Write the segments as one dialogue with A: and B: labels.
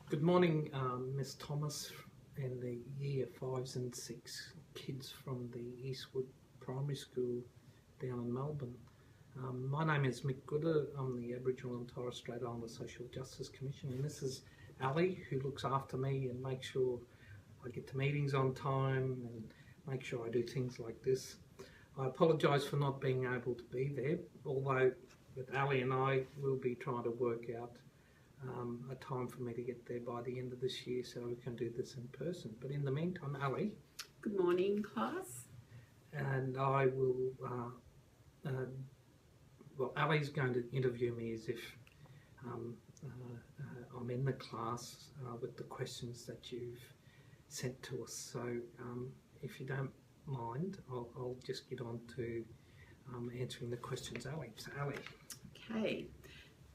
A: Good morning, Miss Thomas and the Year 5s and 6 kids from the Eastwood Primary School down in Melbourne. My name is Mick Gooda. I'm the Aboriginal and Torres Strait Islander Social Justice Commission, and this is Ali, who looks after me and makes sure I get to meetings on time and make sure I do things like this. I apologise for not being able to be there, although with Ali and I we'll be trying to work out a time for me to get there by the end of this year so we can do this in person. But in the meantime, Ali.
B: Good morning, class.
A: And I will, well, Ali's going to interview me as if I'm in the class with the questions that you've sent to us. So if you don't mind, I'll just get on to answering the questions, Ali. So, Ali.
B: Okay.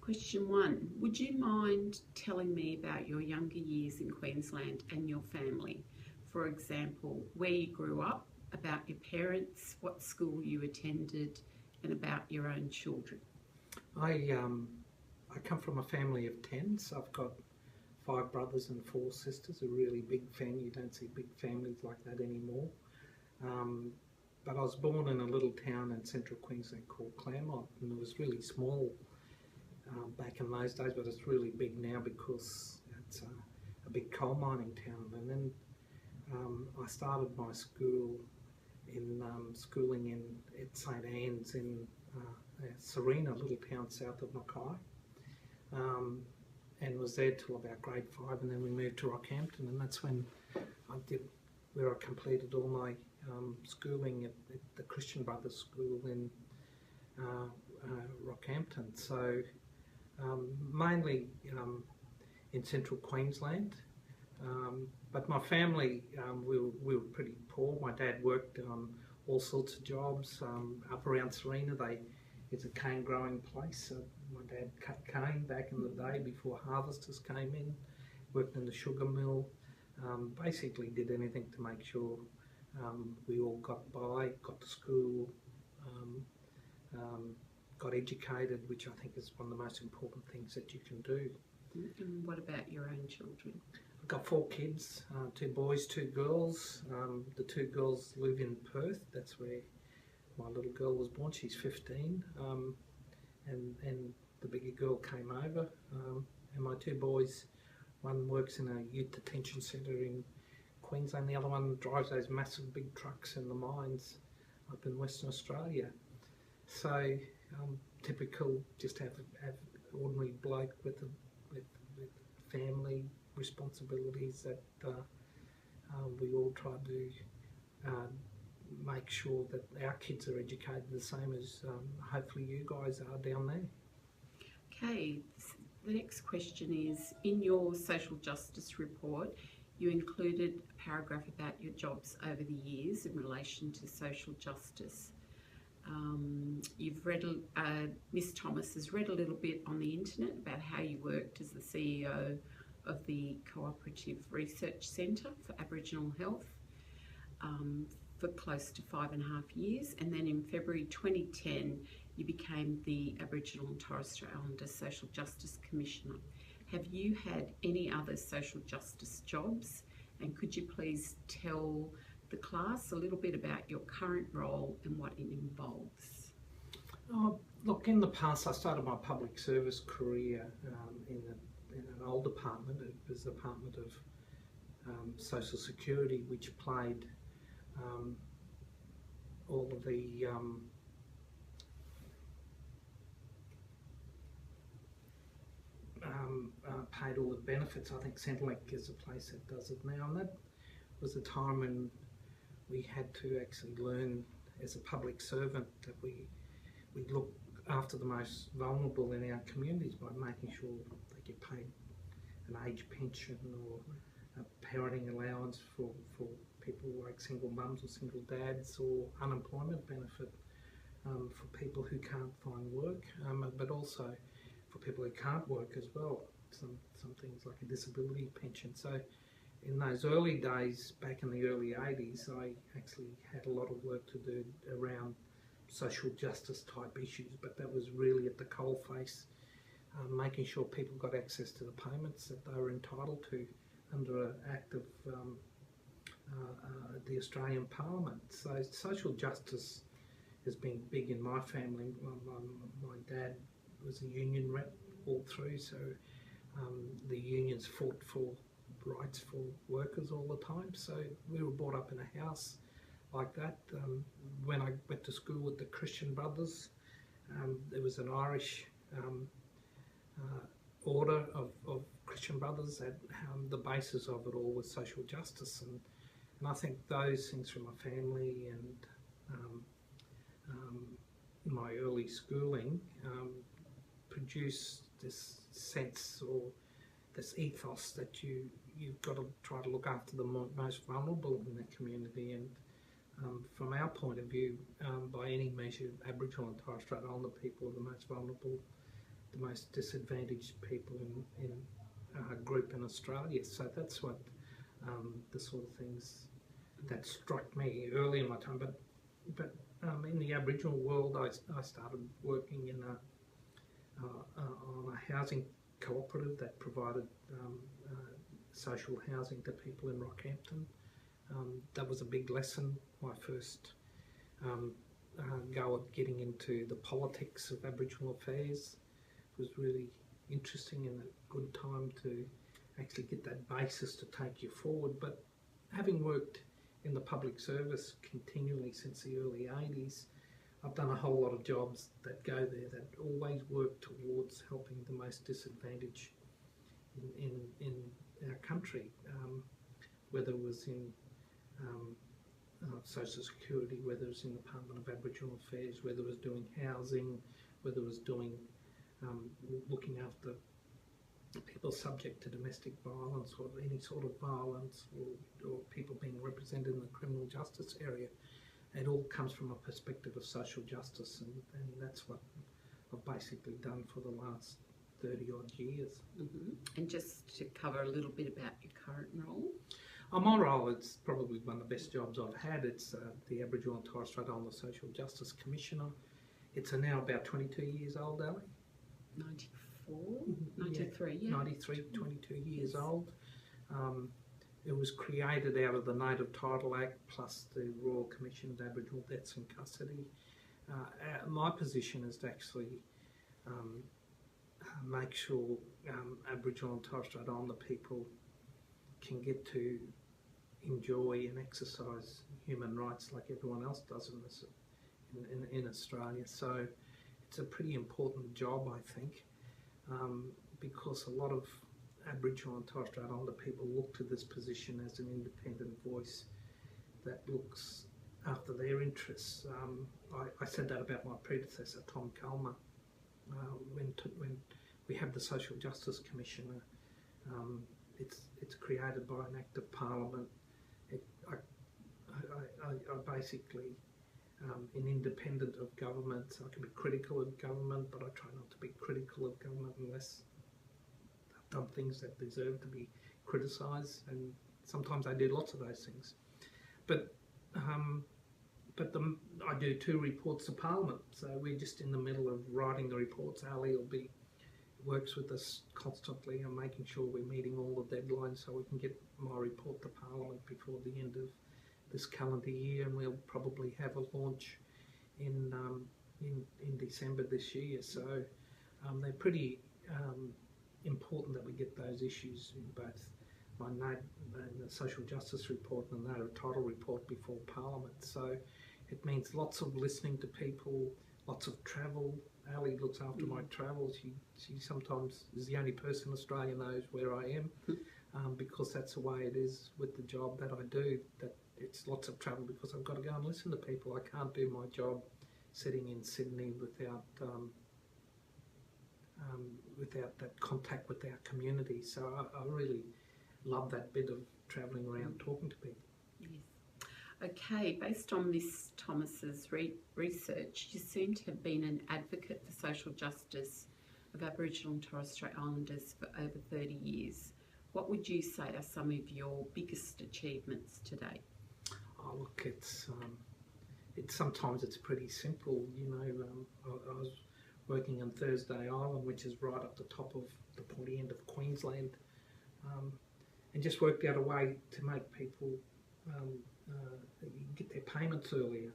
B: Question 1. Would you mind telling me about your younger years in Queensland and your family? For example, where you grew up, about your parents, what school you attended, and about your own children.
A: I come from a family of 10, so I've got 5 brothers and 4 sisters, a really big family. You don't see big families like that anymore. But I was born in a little town in central Queensland called Claremont, and it was really small back in those days, but it's really big now because it's a big coal mining town. And then I started my schooling at St Anne's in Serena, a little town south of Mackay, and was there till about grade 5, and then we moved to Rockhampton, and that's when where I completed all my schooling at the Christian Brothers School in Rockhampton. So mainly in central Queensland, but my family, we were pretty poor. My dad worked all sorts of jobs up around Serena. It's a cane growing place. So my dad cut cane back in the day before harvesters came in, worked in the sugar mill, basically did anything to make sure we all got by, got to school, got educated, which I think is one of the most important things that you can do.
B: And what about your own children?
A: I've got 4 kids, 2 boys, 2 girls. The 2 girls live in Perth. That's where my little girl was born. She's 15, and the bigger girl came over. And my 2 boys, one works in a youth detention centre in Queensland, the other one drives those massive big trucks in the mines up in Western Australia. So typical, just have ordinary bloke with family responsibilities that we all try to make sure that our kids are educated the same as hopefully you guys are down there.
B: Okay, the next question is, in your social justice report, you included a paragraph about your jobs over the years in relation to social justice. You've read, Miss Thomas has read a little bit on the internet about how you worked as the CEO of the Cooperative Research Centre for Aboriginal Health for close to 5.5 years, and then in February 2010 you became the Aboriginal and Torres Strait Islander Social Justice Commissioner. Have you had any other social justice jobs, and could you please tell the class a little bit about your current role and what it involves?
A: Look, in the past I started my public service career in an old department. It was the Department of Social Security, which played all of the paid all the benefits. I think Centrelink is the place that does it now, and that was a time when we had to actually learn as a public servant that we look after the most vulnerable in our communities by making sure they get paid an age pension or a parenting allowance for people like single mums or single dads, or unemployment benefit for people who can't find work, but also for people who can't work as well. Some things like a disability pension. So in those early days, back in the early 80s, I actually had a lot of work to do around social justice type issues, but that was really at the coalface making sure people got access to the payments that they were entitled to under an act of the Australian Parliament. So social justice has been big in my family. My dad was a union rep all through, so the unions fought for rights for workers all the time. So we were brought up in a house like that. When I went to school with the Christian Brothers, there was an Irish order of Christian Brothers that the basis of it all was social justice, and I think those things from my family and my early schooling produce this sense or this ethos that you've got to try to look after the most vulnerable in the community. And from our point of view, by any measure, Aboriginal and Torres Strait Islander people are the most vulnerable, the most disadvantaged people in our group in Australia. So that's what the sort of things that struck me early in my time. But in the Aboriginal world, I started working in on a housing cooperative that provided social housing to people in Rockhampton. That was a big lesson. My first go at getting into the politics of Aboriginal affairs. It was really interesting and a good time to actually get that basis to take you forward. But having worked in the public service continually since the early 80s, I've done a whole lot of jobs that go there that always work towards helping the most disadvantaged in our country, whether it was in Social Security, whether it was in the Department of Aboriginal Affairs, whether it was doing housing, whether it was doing looking after people subject to domestic violence or any sort of violence, or people being represented in the criminal justice area. It all comes from a perspective of social justice, and that's what I've basically done for the last 30 odd years.
B: And just to cover a little bit about your current role?
A: My role, it's probably one of the best jobs I've had. It's the Aboriginal and Torres Strait Islander Social Justice Commissioner. It's now about 22 years old, Ali.
B: 94? 93, yeah.
A: 93, 22 years old. It was created out of the Native Title Act plus the Royal Commission of Aboriginal Deaths in Custody. My position is to actually make sure Aboriginal and Torres Strait Islander people can get to enjoy and exercise human rights like everyone else does in Australia. So it's a pretty important job, I think, because a lot of Aboriginal and Torres Strait Islander people look to this position as an independent voice that looks after their interests. I said that about my predecessor, Tom Culmer, when we have the Social Justice Commissioner. It's created by an Act of Parliament. I basically an independent of government, so I can be critical of government, but I try not to be critical of government unless they've done things that deserve to be criticised, and sometimes I do lots of those things. But I do 2 reports to Parliament, so we're just in the middle of writing the reports. Ali works with us constantly and making sure we're meeting all the deadlines so we can get my report to Parliament before the end of this calendar year, and we'll probably have a launch in December this year. So they're pretty important that we get those issues in both the social justice report and the native title report before Parliament. So it means lots of listening to people, lots of travel. Ali looks after my travels. She sometimes is the only person Australia knows where I am, because that's the way it is with the job that I do, that it's lots of travel because I've got to go and listen to people. I can't do my job sitting in Sydney without that contact with our community. So I really love that bit of travelling around talking to people.
B: Yes. Okay, based on Miss Thomas's research, you seem to have been an advocate for social justice of Aboriginal and Torres Strait Islanders for over 30 years. What would you say are some of your biggest achievements to date?
A: Oh, look, it's sometimes it's pretty simple. You know, I was working on Thursday Island, which is right up the top of the pointy end of Queensland, and just worked out a way to make people get their payments earlier.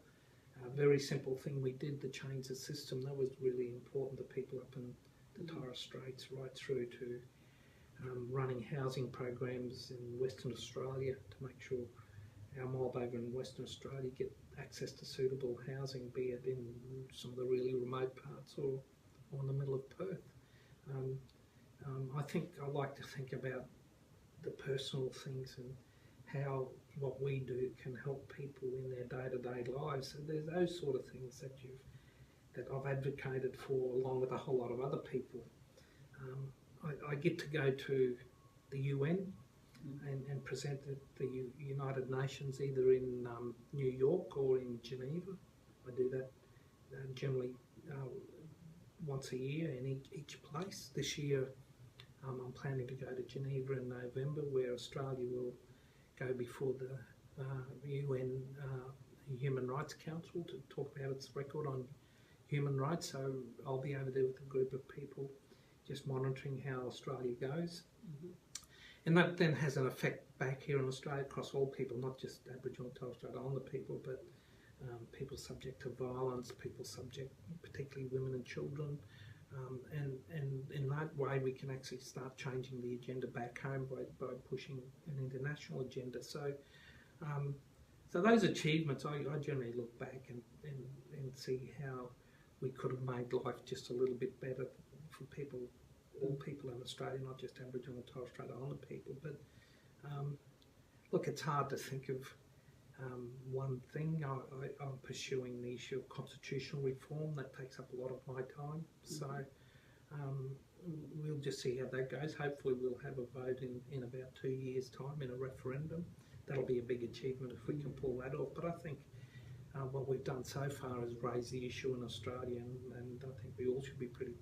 A: A very simple thing we did to change the system. That was really important to people up in the Torres Straits, right through to running housing programs in Western Australia to make sure our mob over in Western Australia get access to suitable housing, be it in some of the really remote parts or in the middle of Perth. I like to think about the personal things and how what we do can help people in their day-to-day lives. And there's those sort of things that I've advocated for, along with a whole lot of other people. I get to go to the UN and present at the United Nations, either in New York or in Geneva. I do that generally once a year in each place. This year I'm planning to go to Geneva in November, where Australia will go before the UN Human Rights Council to talk about its record on human rights. So I'll be over there with a group of people just monitoring how Australia goes. And that then has an effect back here in Australia across all people, not just Aboriginal and Torres Strait Islander people, but people subject to violence, people subject, particularly women and children. And in that way we can actually start changing the agenda back home by pushing an international agenda. So so those achievements, I generally look back and see how we could have made life just a little bit better for people, all people in Australia, not just Aboriginal and Torres Strait Islander people. But look, it's hard to think of one thing. I'm pursuing the issue of constitutional reform. That takes up a lot of my time. So we'll just see how that goes. Hopefully we'll have a vote in about 2 years' time in a referendum. That'll be a big achievement if we can pull that off. But I think what we've done so far is raise the issue in Australia, and I think we all should be pretty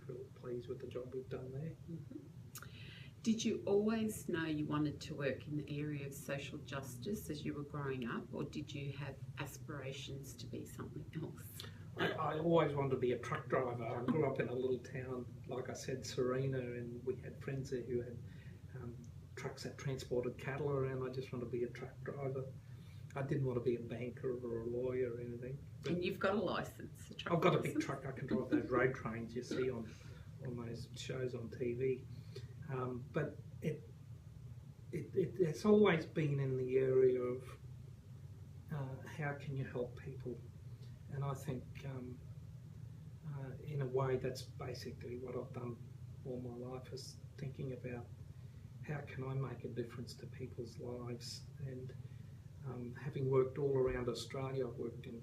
A: pleased with the job we've done there.
B: Did you always know you wanted to work in the area of social justice as you were growing up, or did you have aspirations to be something else?
A: I always wanted to be a truck driver. I grew up in a little town, like I said, Serena, and we had friends there who had trucks that transported cattle around. I just wanted to be a truck driver. I didn't want to be a banker or a lawyer or anything. But
B: and you've got a licence?
A: I've got a big truck. I can drive those road trains you see on those shows on TV. But it's always been in the area of how can you help people, and I think in a way that's basically what I've done all my life, is thinking about how can I make a difference to people's lives. And having worked all around Australia, I've worked in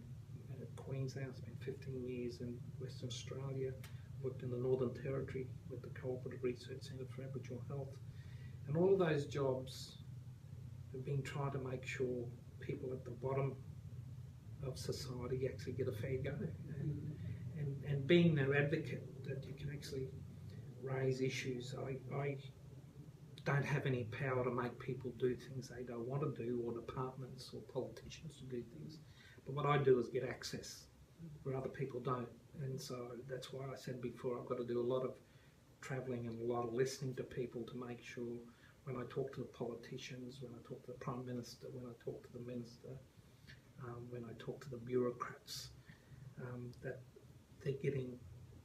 A: Queensland, spent 15 years in Western Australia, worked in the Northern Territory with the Cooperative Research Centre for Aboriginal Health, and all of those jobs have been trying to make sure people at the bottom of society actually get a fair go, and being their advocate, that you can actually raise issues. I don't have any power to make people do things they don't want to do, or departments or politicians to do things, but what I do is get access where other people don't. And so that's why I said before, I've got to do a lot of travelling and a lot of listening to people to make sure when I talk to the politicians, when I talk to the Prime Minister, when I talk to the Minister, when I talk to the bureaucrats, that they're getting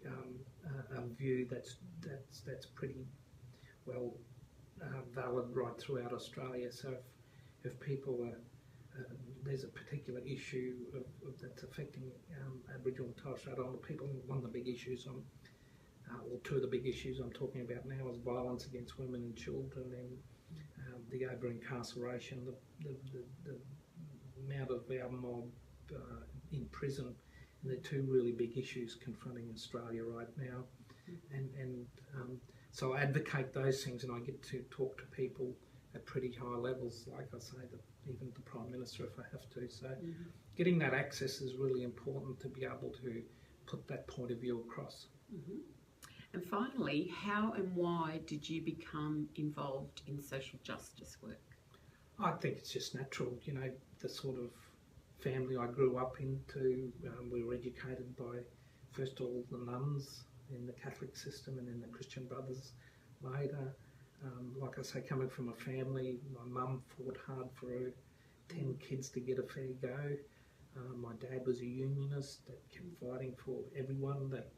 A: a view that's pretty well valid right throughout Australia. So if people are there's a particular issue that's affecting Aboriginal and Torres Strait Islander people. One of the big issues, or two of the big issues I'm talking about now, is violence against women and children, and the over-incarceration, the amount of our mob in prison. And they're two really big issues confronting Australia right now. And so I advocate those things, and I get to talk to people at pretty high levels, like I say, even the Prime Minister if I have to. So getting that access is really important to be able to put that point of view across.
B: And finally, how and why did you become involved in social justice work?
A: I think it's just natural, you know, the sort of family I grew up into. We were educated by, first of all, the nuns in the Catholic system and in the Christian Brothers later. Like I say, coming from a family, my mum fought hard for her 10 kids to get a fair go. My dad was a unionist that kept fighting for everyone that,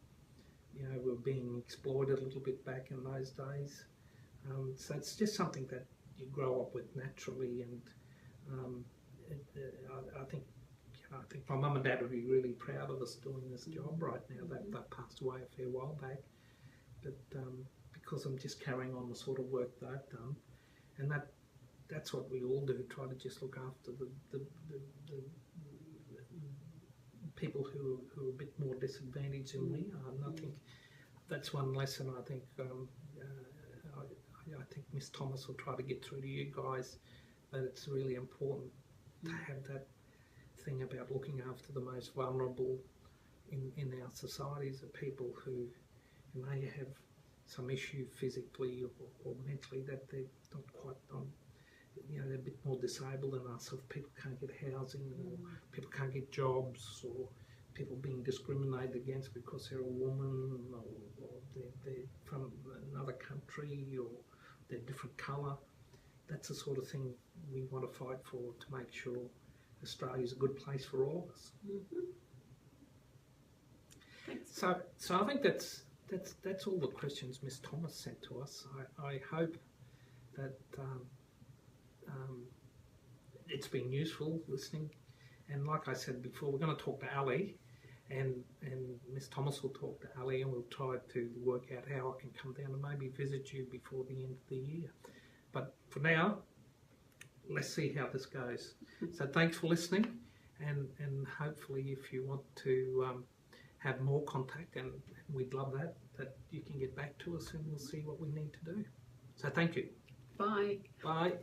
A: you know, were being exploited a little bit back in those days. So it's just something that you grow up with naturally, and I think my mum and dad would be really proud of us doing this job right now. They passed away a fair while back, but because I'm just carrying on the sort of work they've done, and that's what we all do, try to just look after the people who are a bit more disadvantaged than we are. And I think that's one lesson I think I think Miss Thomas will try to get through to you guys, that it's really important to have that thing about looking after the most vulnerable in our societies, the people who may have some issue physically or mentally, that they're not quite you know, they're a bit more disabled than us. If people can't get housing, or people can't get jobs, or people being discriminated against because they're a woman, or they're from another country, or they're different colour. That's the sort of thing we want to fight for, to make sure Australia is a good place for all of us. So I think that's all the questions Miss Thomas sent to us. I hope that it's been useful listening, and like I said before, we're going to talk to Ali, and Miss Thomas will talk to Ali, and we'll try to work out how I can come down and maybe visit you before the end of the year. But for now, let's see how this goes. So thanks for listening, and hopefully if you want to have more contact, and we'd love that you can get back to us, and we'll see what we need to do. So thank you.
B: Bye.
A: Bye.